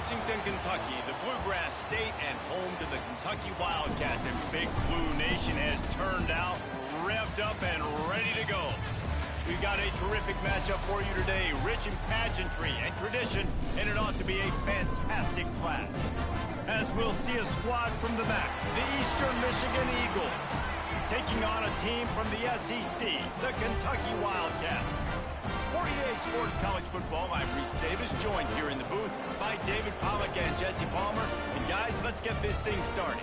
Lexington, Kentucky, the Bluegrass State and home to the Kentucky Wildcats. And Big Blue Nation has turned out, revved up, and ready to go. We've got a terrific matchup for you today, rich in pageantry and tradition, and it ought to be a fantastic clash. As we'll see a squad from the MAC, the Eastern Michigan Eagles, taking on a team from the SEC, the Kentucky Wildcats. For EA Sports College Football, I'm Reese Davis, joined here in the booth by David Pollack and Jesse Palmer. And guys, let's get this thing started.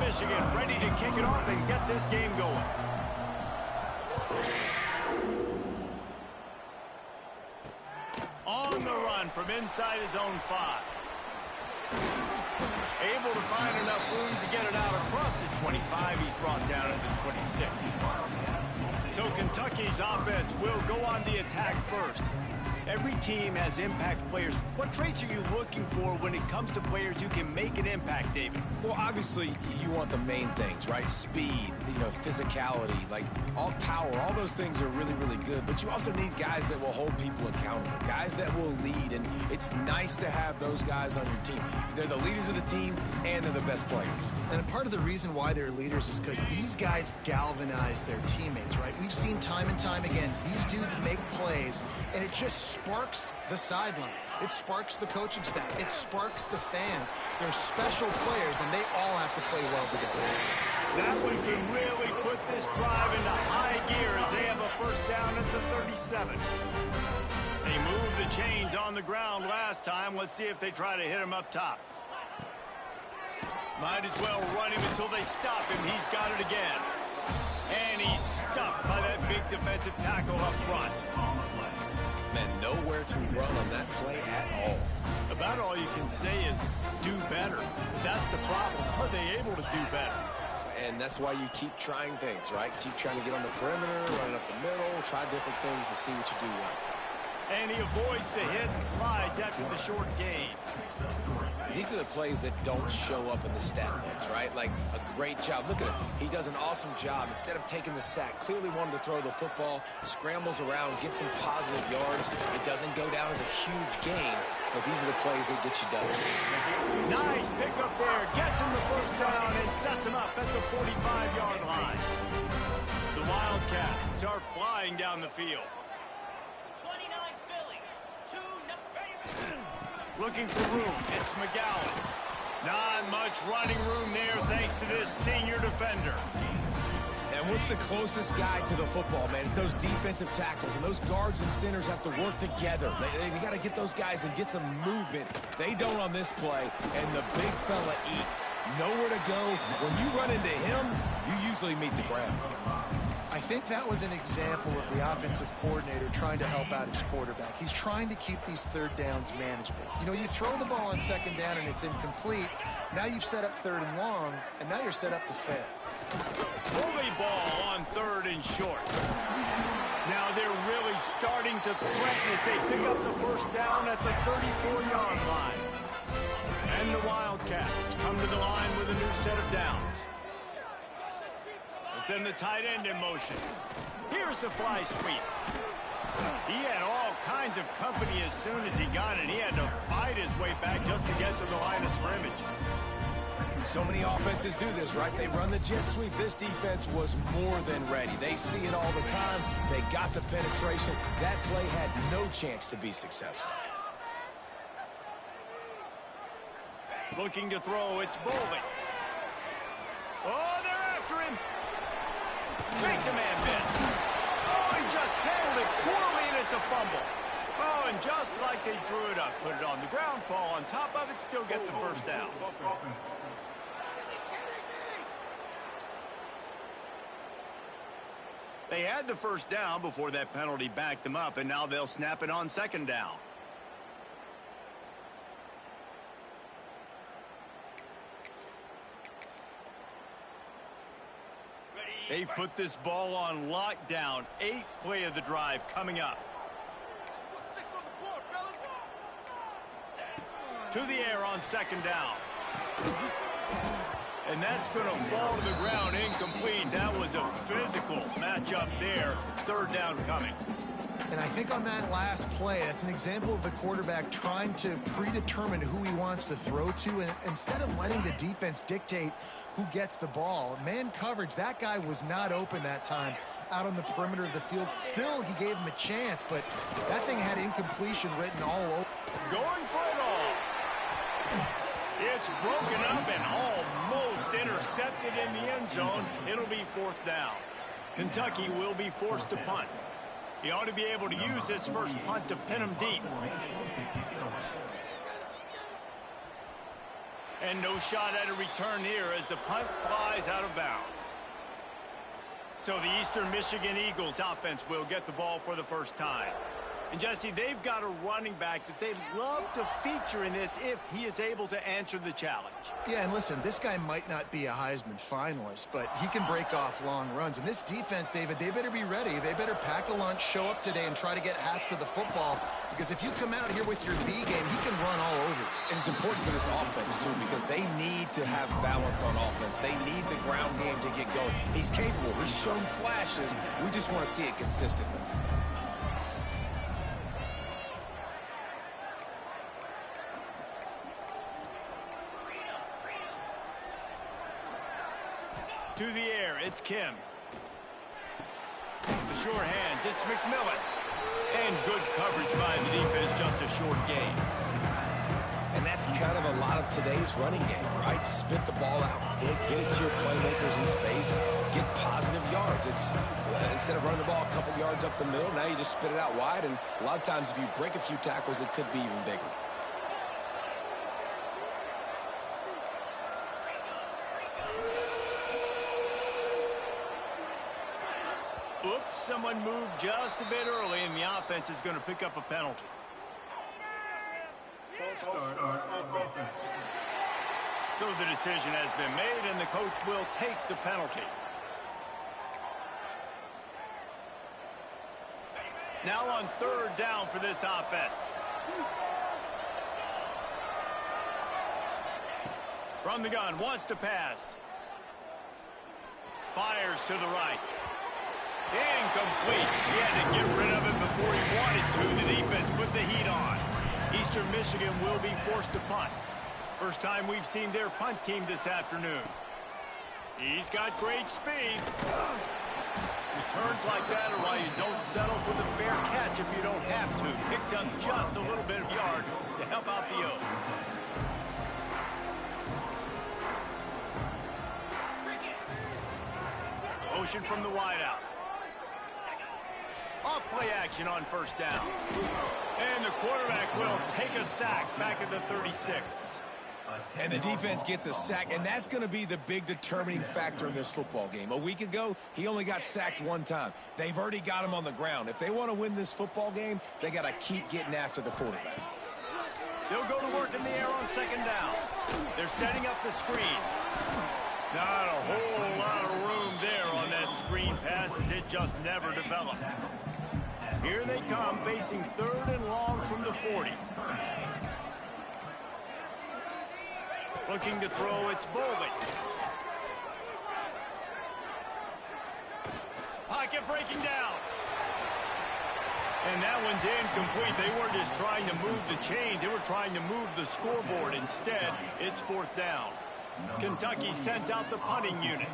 Michigan ready to kick it off and get this game going. On the run from inside his own 5. Able to find enough room to get it out across the 25. He's brought down at the 26. So Kentucky's offense will go on the attack first. Every team has impact players. What traits are you looking for when it comes to players who can make an impact, David? Well, obviously, you want the main things, right? Speed, physicality, like all power, all those things are really, really good. But you also need guys that will hold people accountable, guys that will lead. And it's nice to have those guys on your team. They're the leaders of the team, and they're the best players. And part of the reason why they're leaders is because these guys galvanize their teammates, right? We've seen time and time again, these dudes make plays, and it just sparks the sideline. It sparks the coaching staff. It sparks the fans. They're special players, and they all have to play well together. That one could really put this drive into high gear as they have a first down at the 37. They moved the chains on the ground last time. Let's see if they try to hit him up top. Might as well run him until they stop him. He's got it again. And he's stuffed by that big defensive tackle up front. Man, nowhere to run on that play at all. About all you can say is do better. That's the problem. Are they able to do better? And that's why you keep trying things, right? Keep trying to get on the perimeter, run up the middle, try different things to see what you do well. And he avoids the hit and slides after the short gain. These are the plays that don't show up in the stat books, right? Like a great job. Look at him. He does an awesome job. Instead of taking the sack, clearly wanted to throw the football, scrambles around, gets some positive yards. It doesn't go down as a huge gain, but these are the plays that get you doubles. Nice pickup there. Gets him the first down and sets him up at the 45-yard line. The Wildcats are flying down the field. Looking for room, it's McGowan. Not much running room there thanks to this senior defender. And what's the closest guy to the football, man? It's those defensive tackles, and those guards and centers have to work together. They got to get those guys and get some movement. They don't on this play, and the big fella eats. Nowhere to go. When you run into him, you usually meet the ground. I think that was an example of the offensive coordinator trying to help out his quarterback. He's trying to keep these third downs manageable. You throw the ball on second down and it's incomplete. Now you've set up third and long, and now you're set up to fail. Bully ball on third and short. Now they're really starting to threaten as they pick up the first down at the 34-yard line. And the Wildcats come to the line with a new set of downs. Send the tight end in motion. Here's the fly sweep. He had all kinds of company as soon as he got it. He had to fight his way back just to get to the line of scrimmage. So many offenses do this, right? They run the jet sweep. This defense was more than ready. They see it all the time. They got the penetration. That play had no chance to be successful. Looking to throw, it's Bowling. Oh, they're after him. Makes a man miss. Oh, he just handled it poorly, and it's a fumble. Oh, and just like they drew it up, put it on the ground, fall on top of it, still get the first down. They had the first down before that penalty backed them up, and now they'll snap it on second down. They've put this ball on lockdown. 8th play of the drive coming up. To the air on 2nd down. And that's going to fall to the ground incomplete. That was a physical matchup there. 3rd down coming. And I think on that last play, that's an example of the quarterback trying to predetermine who he wants to throw to, and instead of letting the defense dictate who gets the ball. Man coverage, that guy was not open that time out on the perimeter of the field. Still, he gave him a chance, but that thing had incompletion written all over. Going for it all. It's broken up and almost intercepted in the end zone. It'll be 4th down. Kentucky will be forced to punt. He ought to be able to use this first punt to pin him deep. And no shot at a return here as the punt flies out of bounds. So the Eastern Michigan Eagles offense will get the ball for the first time. And, Jesse, they've got a running back that they'd love to feature in this if he is able to answer the challenge. Yeah, and listen, this guy might not be a Heisman finalist, but he can break off long runs. And this defense, David, they better be ready. They better pack a lunch, show up today, and try to get hats to the football. Because if you come out here with your B game, he can run all over. And it's important for this offense, too, because they need to have balance on offense. They need the ground game to get going. He's capable. He's shown flashes. We just want to see it consistently. To the air, it's Kim. The sure hands, it's McMillan. And good coverage by the defense, just a short gain. And that's kind of a lot of today's running game, right? Spit the ball out quick, get it to your playmakers in space, get positive yards. It's instead of running the ball a couple yards up the middle, now you just spit it out wide. And a lot of times if you break a few tackles, it could be even bigger. Oops, someone moved just a bit early, and the offense is going to pick up a penalty. So the decision has been made, and the coach will take the penalty. Now on 3rd down for this offense. From the gun, wants to pass. Fires to the right. Incomplete. He had to get rid of it before he wanted to. The defense put the heat on. Eastern Michigan will be forced to punt. First time we've seen their punt team this afternoon. He's got great speed. Returns like that are why you don't settle for the fair catch if you don't have to. Picks up just a little bit of yards to help out the O's. Motion from the wideout. Off play action on 1st down. And the quarterback will take a sack back at the 36. And the defense gets a sack, and that's going to be the big determining factor in this football game. A week ago, he only got sacked 1 time. They've already got him on the ground. If they want to win this football game, they got to keep getting after the quarterback. They'll go to work in the air on 2nd down. They're setting up the screen. Not a whole lot of room there on that screen pass as it just never developed. Here they come, facing 3rd and long from the 40. Looking to throw, it's Bowling. Pocket breaking down. And that one's incomplete. They weren't just trying to move the chains. They were trying to move the scoreboard. Instead, it's 4th down. Kentucky sent out the punting unit.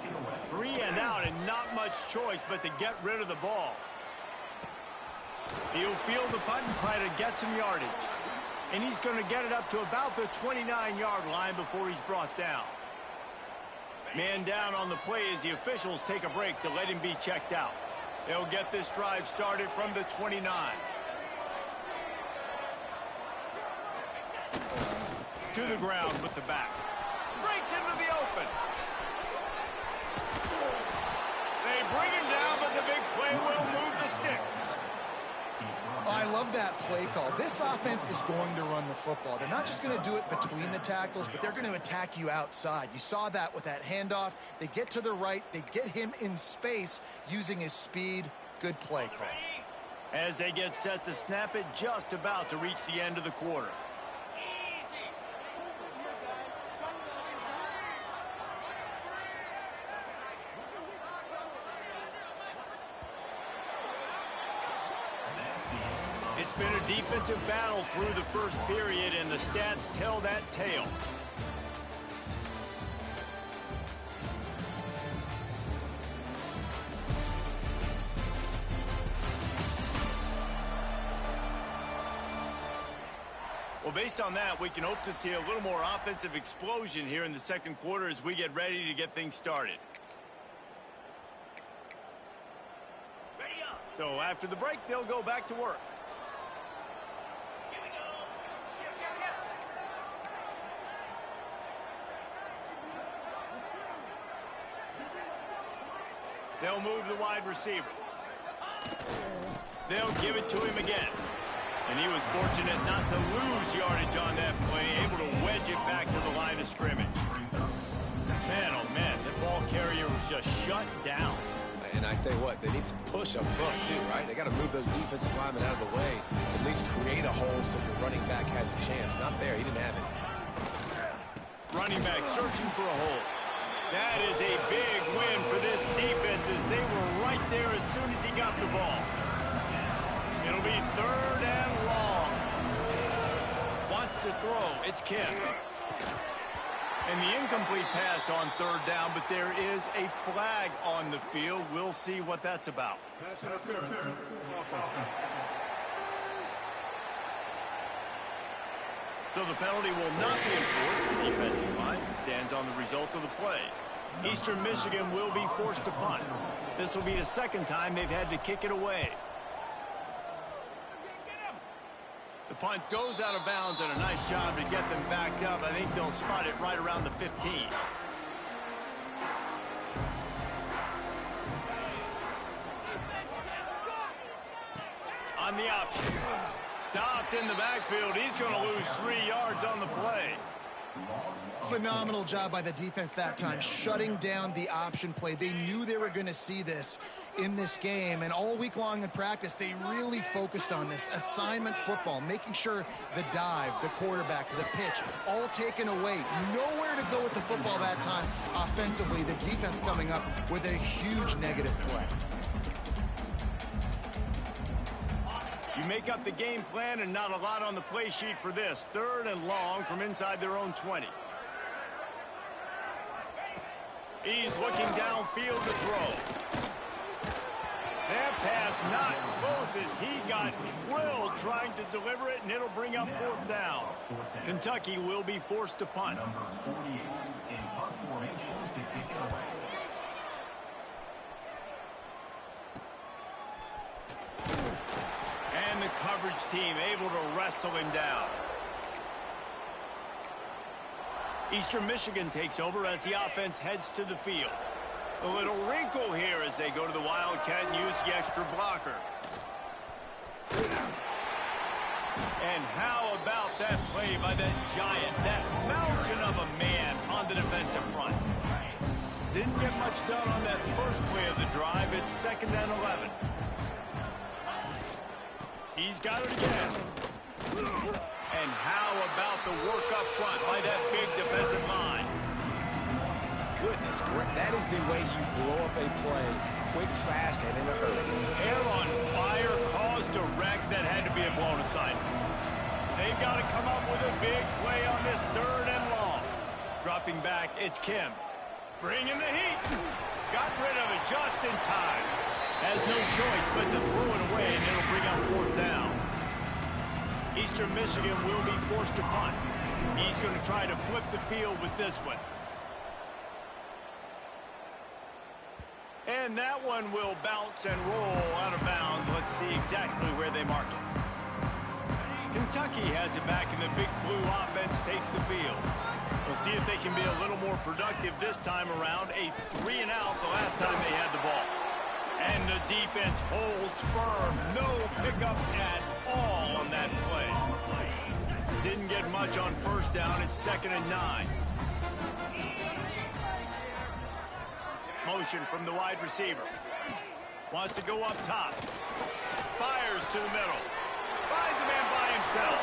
3 and out and not much choice but to get rid of the ball. He'll field the punt and try to get some yardage. And he's going to get it up to about the 29-yard line before he's brought down. Man down on the play as the officials take a break to let him be checked out. They'll get this drive started from the 29. To the ground with the back. Breaks into the open. They bring him down, but the big play will move the sticks. Oh, I love that play call. This offense is going to run the football. They're not just going to do it between the tackles, but they're going to attack you outside. You saw that with that handoff. They get to the right. They get him in space using his speed. Good play call. As they get set to snap it, just about to reach the end of the quarter. It's been a defensive battle through the first period, and the stats tell that tale. Well, based on that, we can hope to see a little more offensive explosion here in the second quarter as we get ready to get things started. So after the break, they'll go back to work. They'll move the wide receiver. They'll give it to him again. And he was fortunate not to lose yardage on that play, able to wedge it back to the line of scrimmage. Man, oh man, the ball carrier was just shut down. And I tell you what, they need to push up front too, right? They got to move those defensive linemen out of the way, at least create a hole so your running back has a chance. Not there, he didn't have any. Running back searching for a hole. That is a big win for this defense as they were right there as soon as he got the ball. It'll be 3rd and long. Wants to throw. It's Kim. And the incomplete pass on 3rd down, but there is a flag on the field. We'll see what that's about. So the penalty will not be enforced. The defense declines and stands on the result of the play. Eastern Michigan will be forced to punt. This will be the second time they've had to kick it away. The punt goes out of bounds, and a nice job to get them backed up. I think they'll spot it right around the 15. On the option. Stopped in the backfield. He's going to lose 3 yards on the play. Phenomenal job by the defense that time, shutting down the option play. They knew they were going to see this in this game, and all week long in practice, they really focused on this assignment football, making sure the dive, the quarterback, the pitch, all taken away. Nowhere to go with the football that time offensively. The defense coming up with a huge negative play. You make up the game plan and not a lot on the play sheet for this. 3rd and long from inside their own 20. He's looking downfield to throw. That pass not close as he got drilled trying to deliver it, and it'll bring up 4th down. Kentucky will be forced to punt. Number 48 in punt formation to kick it away. And the coverage team able to wrestle him down. Eastern Michigan takes over as the offense heads to the field. A little wrinkle here as they go to the Wildcat and use the extra blocker. And how about that play by that giant, that mountain of a man on the defensive front? Didn't get much done on that first play of the drive. It's 2nd and 11. He's got it again. And how about the work up front by that big defensive line? Goodness, correct. That is the way you blow up a play quick, fast, and in a hurry. Hair on fire caused a wreck that had to be a blown assignment. They've got to come up with a big play on this 3rd and long. Dropping back, it's Kim. Bringing the heat. Got rid of it just in time. Has no choice but to throw it away, and it'll bring up 4th down. Eastern Michigan will be forced to punt. He's going to try to flip the field with this one. And that one will bounce and roll out of bounds. Let's see exactly where they mark it. Kentucky has it back, and the Big Blue offense takes the field. We'll see if they can be a little more productive this time around. A 3 and out the last time they had the ball. And the defense holds firm. No pickup at all on that play. Didn't get much on first down. It's 2nd and 9. Motion from the wide receiver. Wants to go up top. Fires to the middle. Finds a man by himself.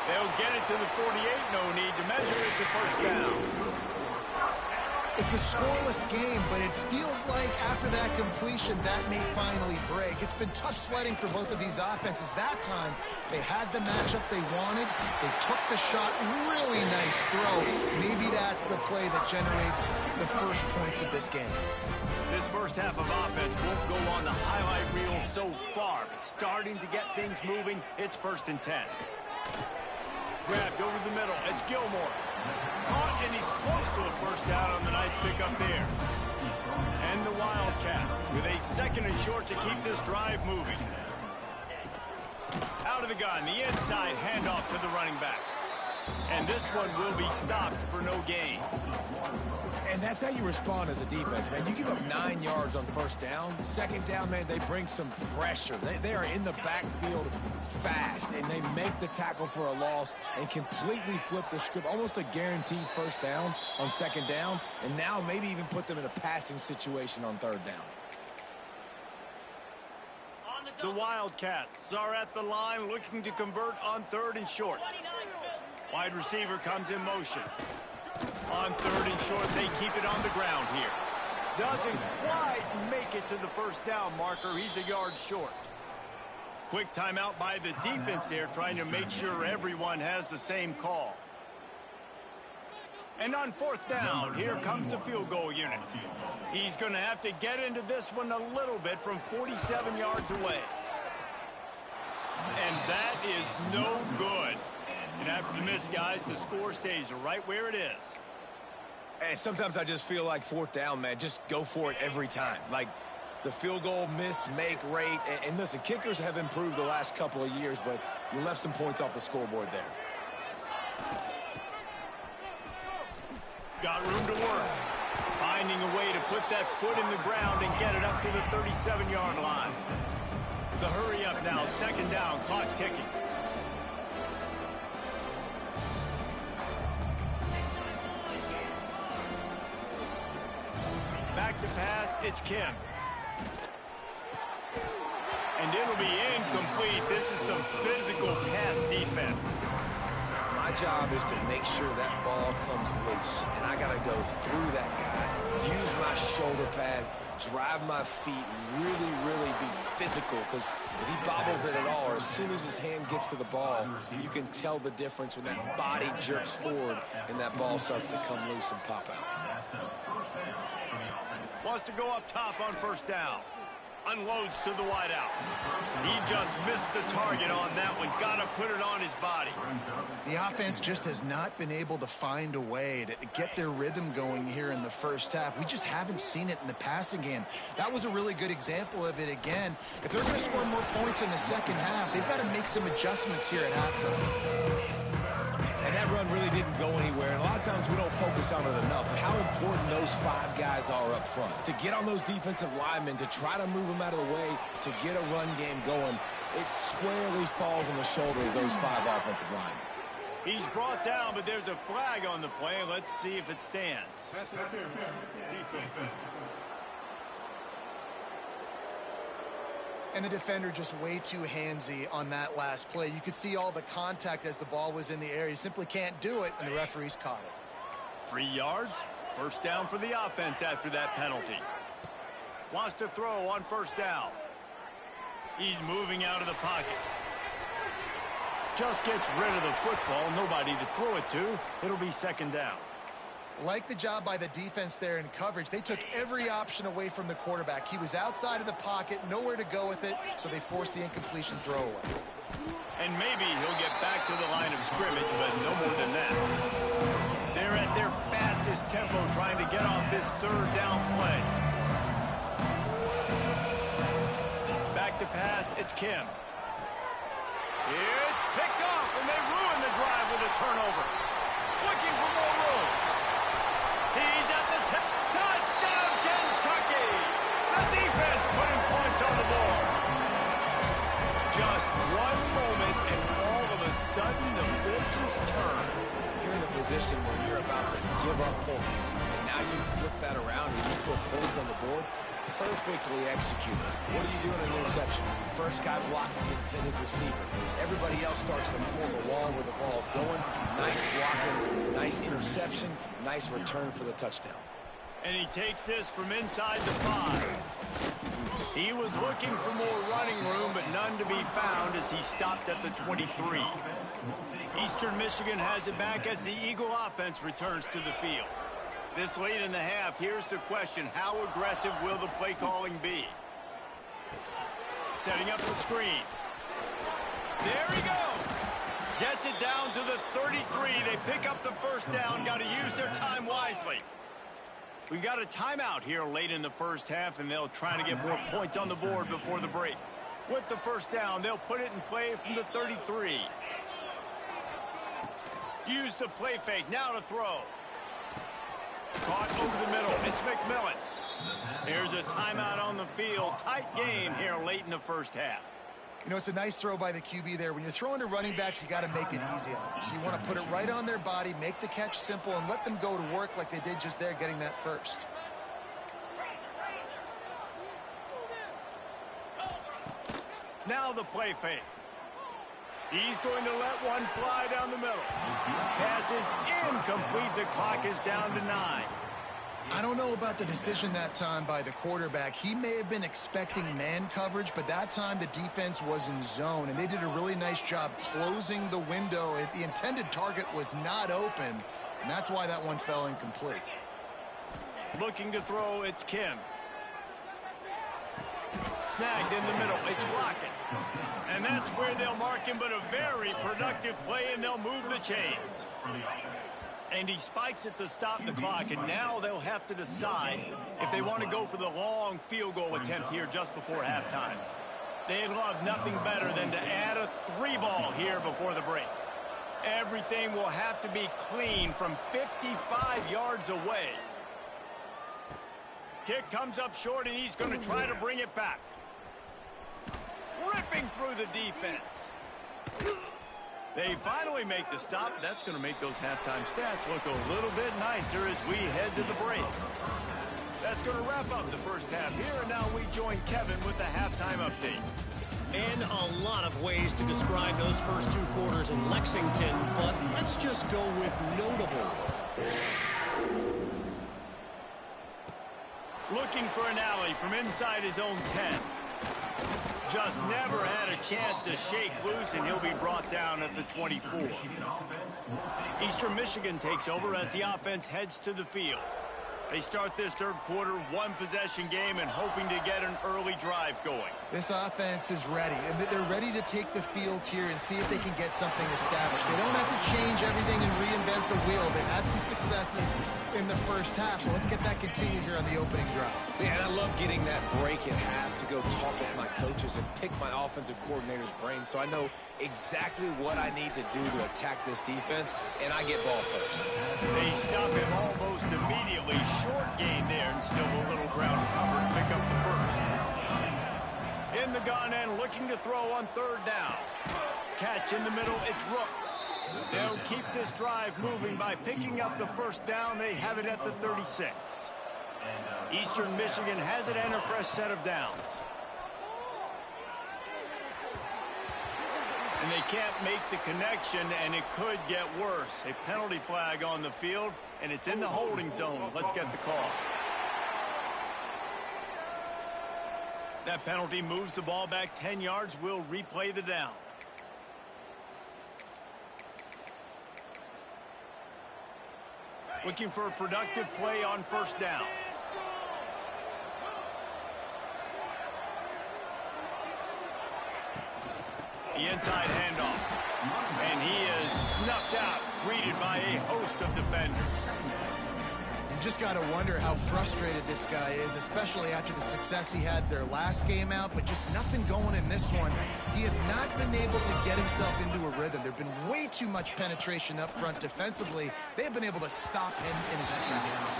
They'll get it to the 48. No need to measure. It's a first down. It's a scoreless game, but it feels like after that completion, that may finally break. It's been tough sledding for both of these offenses. That time, they had the matchup they wanted. They took the shot. Really nice throw. Maybe that's the play that generates the first points of this game. This first half of offense won't go on the highlight reel so far, but starting to get things moving. It's 1st and 10. Grabbed over the middle. It's Gilmore. Caught, and he's close to a first down on the nice pickup there. And the Wildcats with a 2nd and short to keep this drive moving. Out of the gun, the inside handoff to the running back. And this one will be stopped for no gain. And that's how you respond as a defense, man. You give up 9 yards on first down. 2nd down, man, they bring some pressure. They are in the backfield fast, and they make the tackle for a loss and completely flip the script. Almost a guaranteed first down on 2nd down, and now maybe even put them in a passing situation on 3rd down. The Wildcats are at the line looking to convert on 3rd and short. Wide receiver comes in motion. On 3rd and short, they keep it on the ground here. Doesn't quite make it to the first down marker. He's a yard short. Quick timeout by the defense there, trying to make sure everyone has the same call. And on 4th down, here comes the field goal unit. He's going to have to get into this one a little bit from 47 yards away. And that is no good. And after the miss, guys, the score stays right where it is. And sometimes I just feel like 4th down, man, just go for it every time. Like the field goal miss-make rate. And listen, kickers have improved the last couple of years, but you left some points off the scoreboard there. Got room to work. Finding a way to put that foot in the ground and get it up to the 37-yard line. The hurry up now, 2nd down, clock ticking. Back to pass, it's Kim. And it'll be incomplete. This is some physical pass defense. My job is to make sure that ball comes loose, and I got to go through that guy, use my shoulder pad, drive my feet, really be physical, because if he bobbles it at all, or as soon as his hand gets to the ball, you can tell the difference when that body jerks forward and that ball starts to come loose and pop out. Wants to go up top on 1st down. Unloads to the wideout. He just missed the target on that one. Got to put it on his body. The offense just has not been able to find a way to get their rhythm going here in the first half. We just haven't seen it in the passing game. That was a really good example of it again. If they're going to score more points in the 2nd half, they've got to make some adjustments here at halftime. And that run really didn't go anywhere, and a lot of times we don't focus on it enough. How important those 5 guys are up front. To get on those defensive linemen, to try to move them out of the way, to get a run game going, it squarely falls on the shoulder of those 5 offensive linemen. He's brought down, but there's a flag on the play. Let's see if it stands. And the defender just way too handsy on that last play. You could see all the contact as the ball was in the air. You simply can't do it, and the referees caught it. 3 yards. First down for the offense after that penalty. Wants to throw on 1st down. He's moving out of the pocket. Just gets rid of the football. Nobody to throw it to. It'll be 2nd down. Like the job by the defense there in coverage. They took every option away from the quarterback. He was outside of the pocket, nowhere to go with it, so they forced the incompletion throwaway. And maybe he'll get back to the line of scrimmage, but no more than that. They're at their fastest tempo trying to get off this 3rd down play. Back to pass, it's Kim. It's picked off, and they ruin the drive with a turnover. Looking for more room. He's at the touchdown, Kentucky! The defense putting points on the board. Just one moment, and all of a sudden, the fortunes turn. You're in a position where you're about to give up points. And now you flip that around and you put points on the board. Perfectly executed. What do you do in an interception? First guy blocks the intended receiver. Everybody else starts to form a wall where the ball's going. Nice blocking, nice interception, nice return for the touchdown. And he takes this from inside the 5. He was looking for more running room, but none to be found as he stopped at the 23. Eastern Michigan has it back as the Eagle offense returns to the field. This late in the half, here's the question: how aggressive will the play calling be? Setting up the screen. There he goes. Gets it down to the 33. They pick up the first down. Got to use their time wisely. We've got a timeout here late in the first half, and they'll try to get more points on the board before the break. With the first down, they'll put it in play from the 33. Use the play fake. Now to throw. Caught over the middle. It's McMillan. Here's a timeout on the field. Tight game here late in the first half. You know, it's a nice throw by the QB there. When you're throwing to running backs, you got to make it easy on them. So you want to put it right on their body, make the catch simple, and let them go to work like they did just there, getting that first. Now the play fake. He's going to let one fly down the middle. Pass is incomplete. The clock is down to 9. I don't know about the decision that time by the quarterback. He may have been expecting man coverage, but that time the defense was in zone, and they did a really nice job closing the window. The intended target was not open, and that's why that one fell incomplete. Looking to throw, it's Kim. Snagged in the middle, it's Lockett. And that's where they'll mark him, but a very productive play, and they'll move the chains. And he spikes it to stop the clock, and now they'll have to decide if they want to go for the long field goal attempt here just before halftime. They'd love nothing better than to add a 3-ball here before the break. Everything will have to be clean from 55 yards away. Kick comes up short, and he's going to try to bring it back. Ripping through the defense. They finally make the stop. That's going to make those halftime stats look a little bit nicer as we head to the break. That's going to wrap up the first half here, and now we join Kevin with the halftime update. And a lot of ways to describe those first 2 quarters in Lexington, but let's just go with notable. Looking for an alley from inside his own 10. Just never had a chance to shake loose, and he'll be brought down at the 24. Eastern Michigan takes over as the offense heads to the field. They start this third quarter, 1-possession game, and hoping to get an early drive going. This offense is ready, and they're ready to take the field here and see if they can get something established. They don't have to change everything and reinvent the wheel. They've had some successes in the first half, so let's get that continued here on the opening drive. Yeah, and I love getting that break at half to go talk with my coaches and pick my offensive coordinator's brains so I know exactly what I need to do to attack this defense, and I get ball first. They stop him almost immediately. Short gain there, and still a little ground to cover to pick up the first. In the gun and looking to throw on 3rd down. Catch in the middle, it's Rooks. They'll keep this drive moving by picking up the first down. They have it at the 36. Eastern Michigan has it and a fresh set of downs. And they can't make the connection, and it could get worse. A penalty flag on the field, and it's in the holding zone. Let's get the call. That penalty moves the ball back 10 yards. We'll replay the down. Looking for a productive play on 1st down. The inside handoff. And he is snuffed out, greeted by a host of defenders. You just got to wonder how frustrated this guy is, especially after the success he had their last game out, but just nothing going in this one. He has not been able to get himself into a rhythm. There's been way too much penetration up front defensively. They have been able to stop him in his tracks.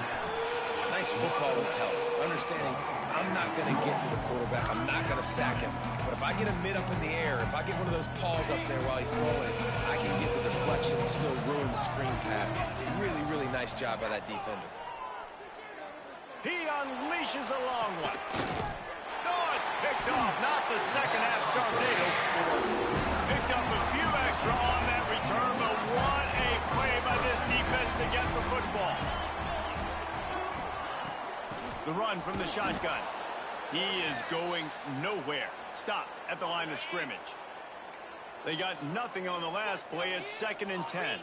Nice football intelligence, understanding I'm not going to get to the quarterback, I'm not going to sack him. But if I get a mid up in the air, if I get one of those paws up there while he's throwing it, I can get the deflection and still ruin the screen pass. Really, really nice job by that defender. He unleashes a long one. Oh, it's picked off. Not the second half start they hoped for. Picked up a few extra on that return, but what a play by this defense to get the football. The run from the shotgun. He is going nowhere. Stop at the line of scrimmage. They got nothing on the last play. It's 2nd and 10.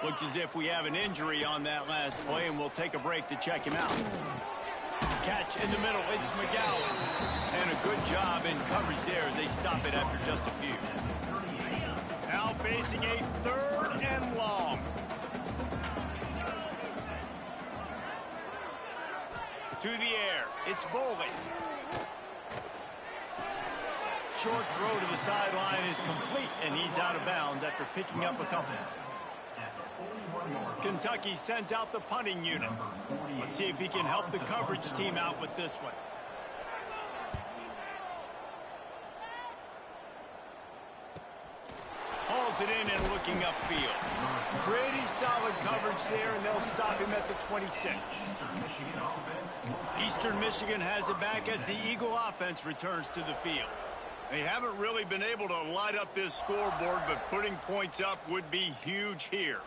Looks as if we have an injury on that last play, and we'll take a break to check him out. Catch in the middle. It's McGowan. And a good job in coverage there as they stop it after just a few. Now facing a 3rd and long. To the air. It's Bowling. Short throw to the sideline is complete, and he's out of bounds after picking up a couple. Kentucky sends out the punting unit. Let's see if he can help the coverage team out with this one. Hauls it in and looking upfield. Pretty solid coverage there, and they'll stop him at the 26. Eastern Michigan has it back as the Eagle offense returns to the field. They haven't really been able to light up this scoreboard, but putting points up would be huge here.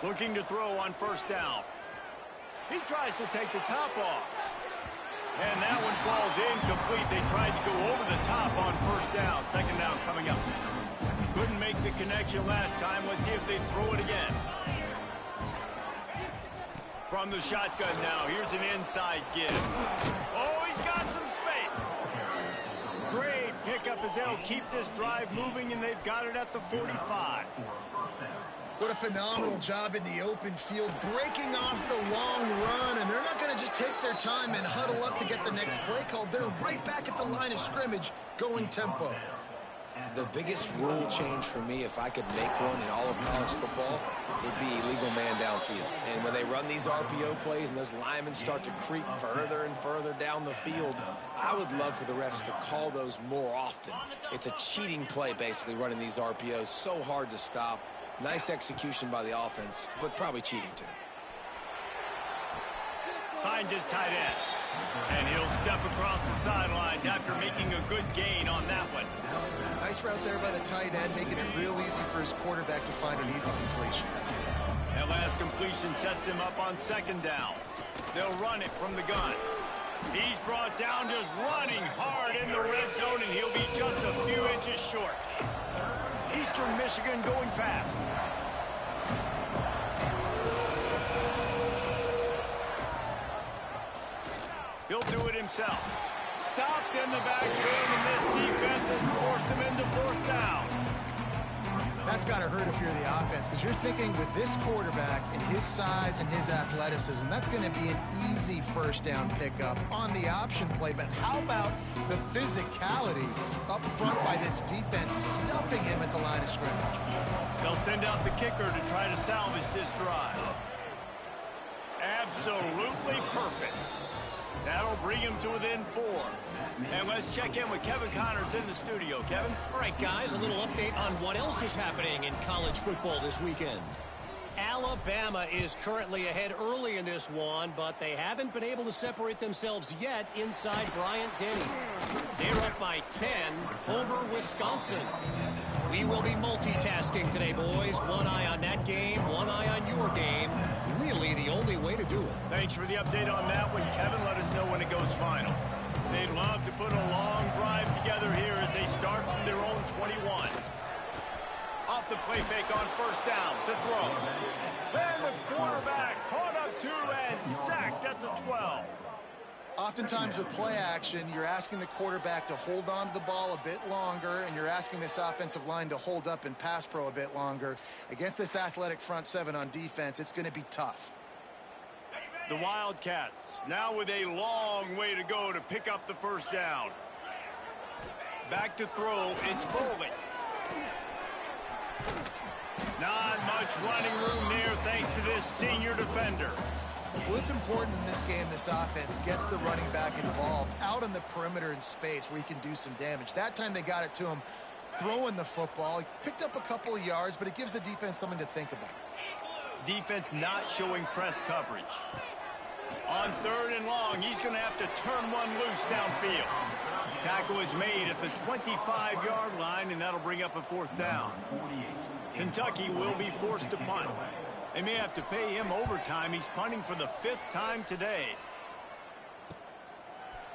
Looking to throw on 1st down. He tries to take the top off. And that one falls incomplete. They tried to go over the top on 1st down. 2nd down coming up. Couldn't make the connection last time. Let's see if they throw it again. From the shotgun now. Here's an inside give. Oh, he's got some space. Great pickup as they'll keep this drive moving, and they've got it at the 45. What a phenomenal job in the open field, breaking off the long run, and they're not going to just take their time and huddle up to get the next play called. They're right back at the line of scrimmage, going tempo. The biggest rule change for me, if I could make one in all of college football, would be illegal man downfield. And when they run these RPO plays and those linemen start to creep further and further down the field, I would love for the refs to call those more often. It's a cheating play, basically, running these RPOs. So hard to stop. Nice execution by the offense, but probably cheating too. Finds his tight end. And he'll step across the sidelines after making a good gain on that one. Nice route there by the tight end, making it real easy for his quarterback to find an easy completion. That last completion sets him up on 2nd down. They'll run it from the gun. He's brought down just running hard in the red zone, and he'll be just a few inches short. Eastern Michigan going fast. He'll do it himself. Stopped in the backfield, and this defense has forced him into 4th down. That's got to hurt if you're the offense, because you're thinking with this quarterback and his size and his athleticism, that's going to be an easy 1st down pickup on the option play. But how about the physicality up front by this defense, stuffing him at the line of scrimmage? They'll send out the kicker to try to salvage this drive. Absolutely perfect. That'll bring him to within 4. And let's check in with Kevin Connors in the studio. Kevin? All right, guys, a little update on what else is happening in college football this weekend. Alabama is currently ahead early in this one, but they haven't been able to separate themselves yet inside Bryant-Denny. They're up by 10 over Wisconsin. We will be multitasking today, boys. One eye on that game, one eye on your game. Really the only way to do it. Thanks for the update on that one, Kevin. Let us know when it goes final. They'd love to put a long drive together here as they start from their own 21. Off the play fake on 1st down to throw. Then the quarterback caught up 2 and sacked at the 12. Oftentimes with play action, you're asking the quarterback to hold on to the ball a bit longer, and you're asking this offensive line to hold up in pass pro a bit longer. Against this athletic front 7 on defense, it's going to be tough. The Wildcats now with a long way to go to pick up the 1st down. Back to throw. It's Bowling. Not much running room there thanks to this senior defender. Well, it's important in this game, this offense gets the running back involved out on the perimeter in space where he can do some damage. That time they got it to him throwing the football. He picked up a couple of yards, but it gives the defense something to think about. Defense not showing press coverage. On 3rd and long, he's going to have to turn one loose downfield. Tackle is made at the 25-yard line, and that'll bring up a 4th down. Kentucky will be forced to punt. They may have to pay him overtime. He's punting for the 5th time today.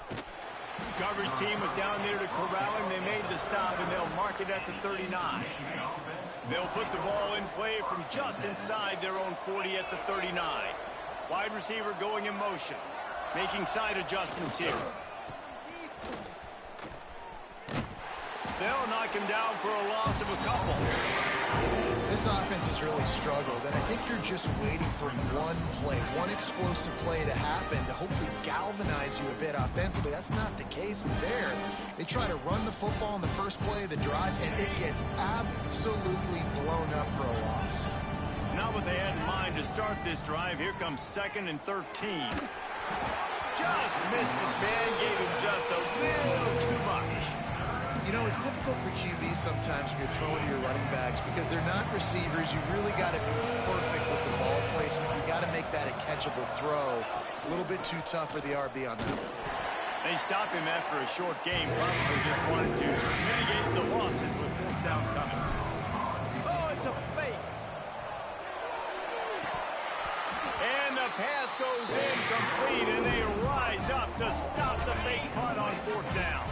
The coverage team was down there to corral him. They made the stop, and they'll mark it at the 39. They'll put the ball in play from just inside their own 40 at the 39. Wide receiver going in motion, making side adjustments here. They'll knock him down for a loss of a couple. This offense has really struggled, and I think you're just waiting for one play, one explosive play to happen to hopefully galvanize you a bit offensively. That's not the case there. They try to run the football in the first play of the drive, and it gets absolutely blown up for a loss. Not what they had in mind to start this drive. Here comes 2nd and 13. Just missed his man, gave him just a little too much. You know, it's difficult for QBs sometimes when you're throwing to your running backs because they're not receivers. You really got to be perfect with the ball placement. You got to make that a catchable throw. A little bit too tough for the RB on that one. They stopped him after a short game. Probably just wanted to mitigate the losses with 4th down coming. Oh, it's a fake. And the pass goes incomplete, and they rise up to stop the fake punt on 4th down.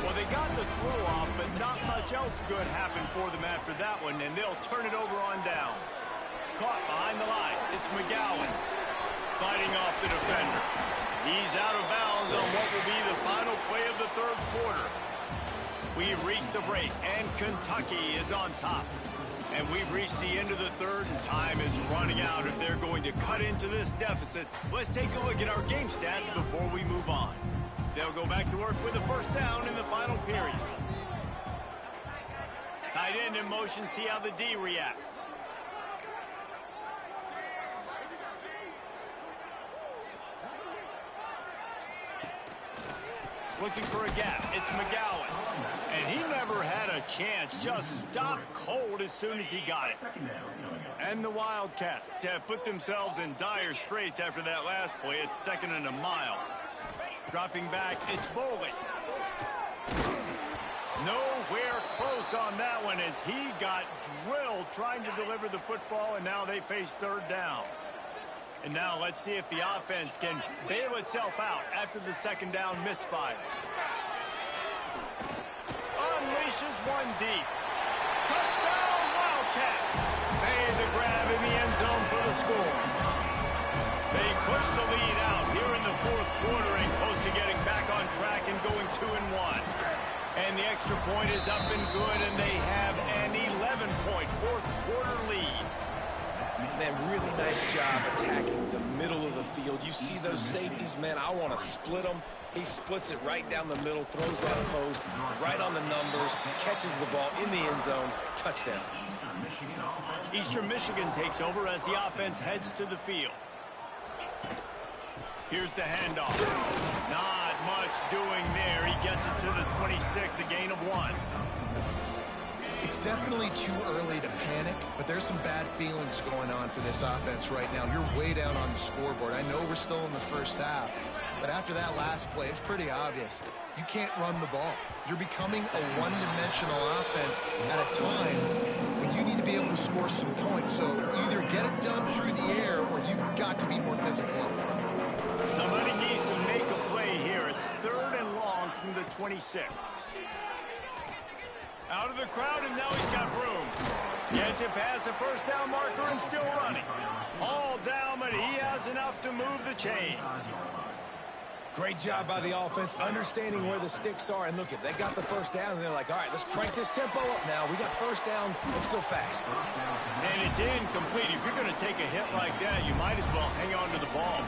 Well, they got the throw off, but not much else good happened for them after that one, and they'll turn it over on downs. Caught behind the line. It's McGowan fighting off the defender. He's out of bounds on what will be the final play of the 3rd quarter. We've reached the break, and Kentucky is on top. And we've reached the end of the 3rd, and time is running out if they're going to cut into this deficit. Let's take a look at our game stats before we move on. They'll go back to work with a 1st down in the final period. Tight end in motion, see how the D reacts. Looking for a gap. It's McGowan. And he never had a chance. Just stopped cold as soon as he got it. And the Wildcats have put themselves in dire straits after that last play. It's 2nd and a mile. Dropping back, it's Bowling. Nowhere close on that one as he got drilled trying to deliver the football, and now they face 3rd down. And now let's see if the offense can bail itself out after the 2nd down misfire. Unleashes one deep. Touchdown, Wildcats! Made the grab in the end zone for the score. They push the lead out here in the 4th quarter and close to getting back on track and going 2-1. And the extra point is up and good, and they have an 11-point 4th quarter lead. Man, really nice job attacking the middle of the field. You see those safeties, man, I want to split them. He splits it right down the middle, throws that post, right on the numbers, catches the ball in the end zone, touchdown. Eastern Michigan takes over as the offense heads to the field. Here's the handoff. Not much doing there. He gets it to the 26, a gain of 1. It's definitely too early to panic, but there's some bad feelings going on for this offense right now. You're way down on the scoreboard. I know we're still in the 1st half, but after that last play, it's pretty obvious. You can't run the ball. You're becoming a one-dimensional offense at a time when you need to be able to score some points. So either get it done through the air or you've got to be more physical up front. Somebody needs to make a play here. It's 3rd and long from the 26. Out of the crowd, and now he's got room. Gets it past the 1st down marker and still running. All down, but he has enough to move the chains. Great job by the offense, understanding where the sticks are. And look, they got the 1st down, and they're like, all right, let's crank this tempo up now. We got 1st down. Let's go fast. And it's incomplete. If you're going to take a hit like that, you might as well hang on to the ball.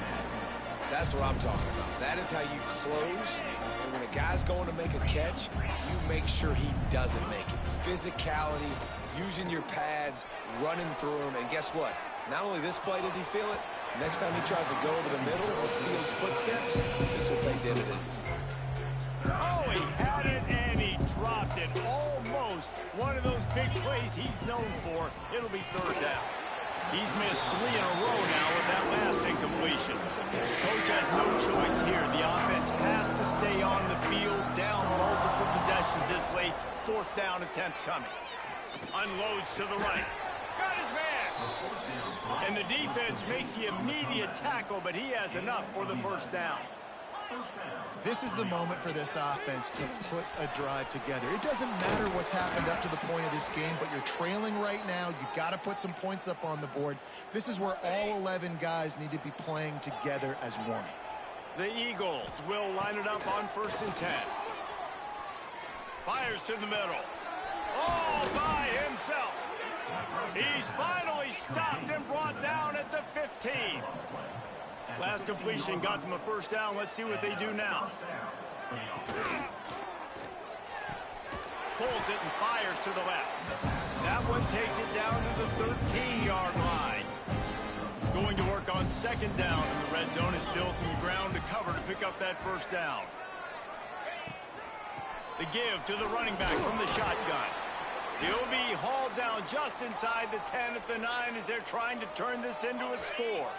That's what I'm talking about. That is how you close. And when a guy's going to make a catch, you make sure he doesn't make it. Physicality, using your pads, running through him. And guess what? Not only this play does he feel it, next time he tries to go over the middle or feels footsteps, this will pay dividends. Oh, he had it and he dropped it. Almost one of those big plays he's known for. It'll be third down. He's missed 3 in a row now with that last incompletion. Coach has no choice here. The offense has to stay on the field, down multiple possessions this late. 4th down attempt coming. Unloads to the right. Got his man. And the defense makes the immediate tackle, but he has enough for the 1st down. This is the moment for this offense to put a drive together. It doesn't matter what's happened up to the point of this game, but you're trailing right now. You've got to put some points up on the board. This is where all 11 guys need to be playing together as one. The Eagles will line it up on 1st and 10. Fires to the middle. All by himself. He's finally stopped and brought down at the 15. Last completion got them a 1st down. Let's see what they do now. Pulls it and fires to the left. That one takes it down to the 13-yard line. Going to work on 2nd down in the red zone. Is still some ground to cover to pick up that 1st down. The give to the running back from the shotgun. He'll be hauled down just inside the 10 at the 9 as they're trying to turn this into a score.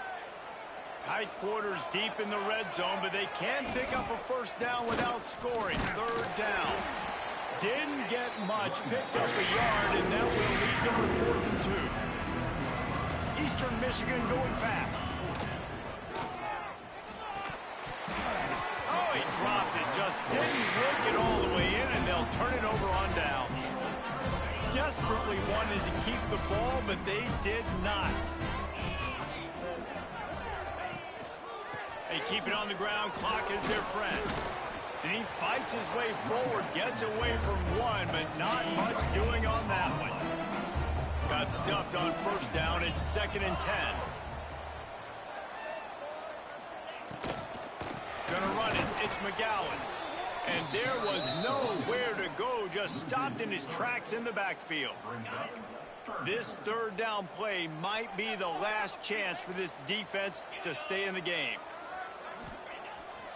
Tight quarters deep in the red zone, but they can pick up a 1st down without scoring. 3rd down. Didn't get much, picked up a yard, and that will lead them with 4th and 2. Eastern Michigan going fast. Oh, he dropped it, just didn't work it all the way in, and they'll turn it over on down. Desperately wanted to keep the ball, but they did not. They keep it on the ground. Clock is their friend. And he fights his way forward, gets away from one, but not much doing on that one. Got stuffed on 1st down. It's 2nd and 10. Gonna run it. It's McGowan. And there was nowhere to go. Just stopped in his tracks in the backfield. This 3rd down play might be the last chance for this defense to stay in the game.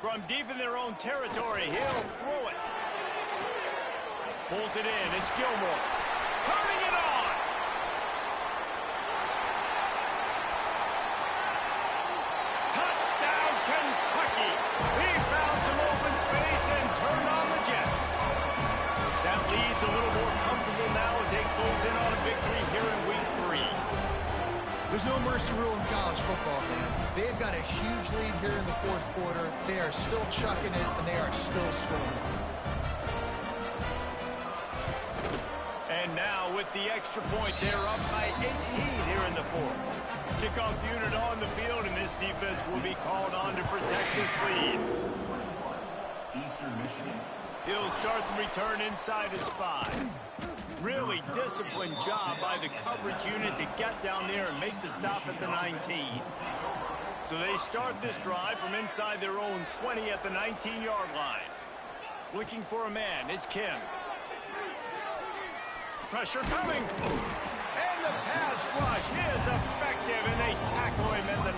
From deep in their own territory, he'll throw it. Pulls it in. It's Gilmore. Turning it on. Touchdown, Kentucky. He found some open space and turned on the Jets. That lead's a little more comfortable now as they close in on a victory here in Week 3. There's no mercy rule in college football, man. They've got a huge lead here in the 4th quarter. They are still chucking it, and they are still scoring. And now with the extra point, they're up by 18 here in the 4th. Kickoff unit on the field, and this defense will be called on to protect this lead. He'll start the return inside his 5. Really disciplined job by the coverage unit to get down there and make the stop at the 19. So they start this drive from inside their own 20 at the 19-yard line. Looking for a man. It's Kim. Pressure coming. And the pass rush is effective, and they tackle him at the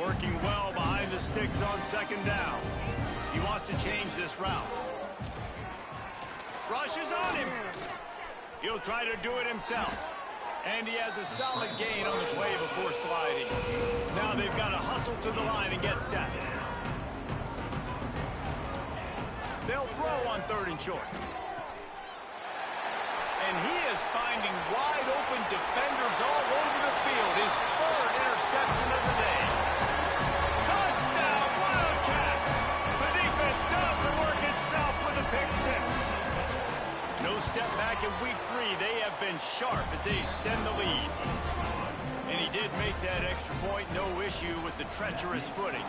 19. Working well behind the sticks on 2nd down. He wants to change this route. Rushes on him. He'll try to do it himself. And he has a solid gain on the play before sliding. Now they've got to hustle to the line and get set. They'll throw on 3rd and short. And he is finding wide open defenders all over the field. His 3rd interception of the day. Touchdown, Wildcats! The defense does the work itself with a pick 6. No step back in Week 3. They have been sharp as they extend the lead. And he did make that extra point. No issue with the treacherous footing.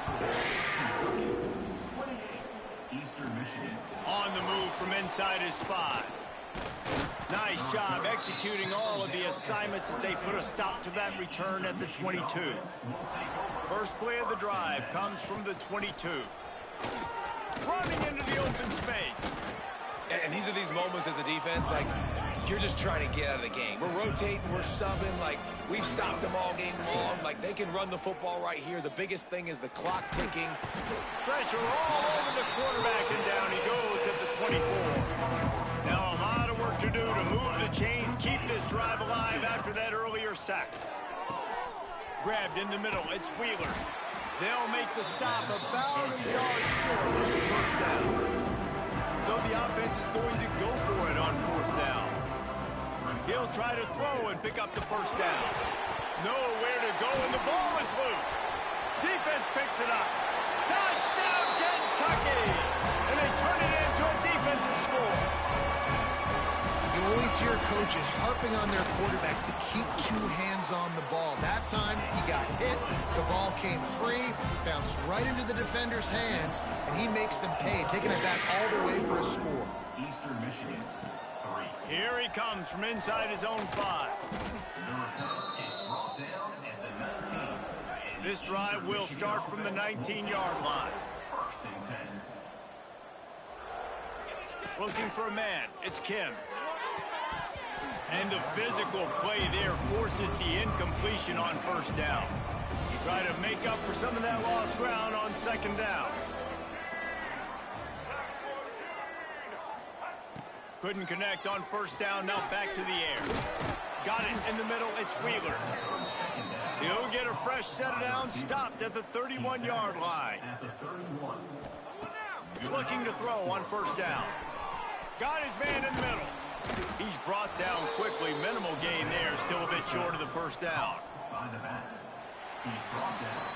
On the move from inside his 5. Nice job executing all of the assignments as they put a stop to that return at the 22. First play of the drive comes from the 22. Running into the open space. And these are these moments as a defense, like, you're just trying to get out of the game. We're rotating, we're subbing, like, we've stopped them all game long. Like, they can run the football right here. The biggest thing is the clock ticking. Pressure all over the quarterback, and down he goes at the 24. Now a lot of work to do to move the chains, keep this drive alive after that earlier sack. Grabbed in the middle, it's Wheeler. They'll make the stop about a yard short of the first down. So the offense is going to go for it on fourth down. He'll try to throw and pick up the first down. Nowhere to go, and the ball is loose. Defense picks it up. Touchdown, Kentucky! And they turn it into a defensive score. You always hear coaches harping on their quarterbacks to keep two hands on the ball. That time, he got hit, the ball came free, bounced right into the defender's hands, and he makes them pay, taking it back all the way for a score. Eastern Michigan, 3. Here he comes from inside his own 5. Number 10 is brought down at the 19. This drive will start from the 19-yard line. First and 10. Looking for a man, it's Kim. And the physical play there forces the incompletion on first down. Try to make up for some of that lost ground on second down. Couldn't connect on first down, now back to the air. Got it in the middle, it's Wheeler. He'll get a fresh set down, stopped at the 31-yard line. At the 31. Looking to throw on first down. Got his man in the middle. He's brought down quickly. Minimal gain there. Still a bit short of the first down. By the back. He's brought down.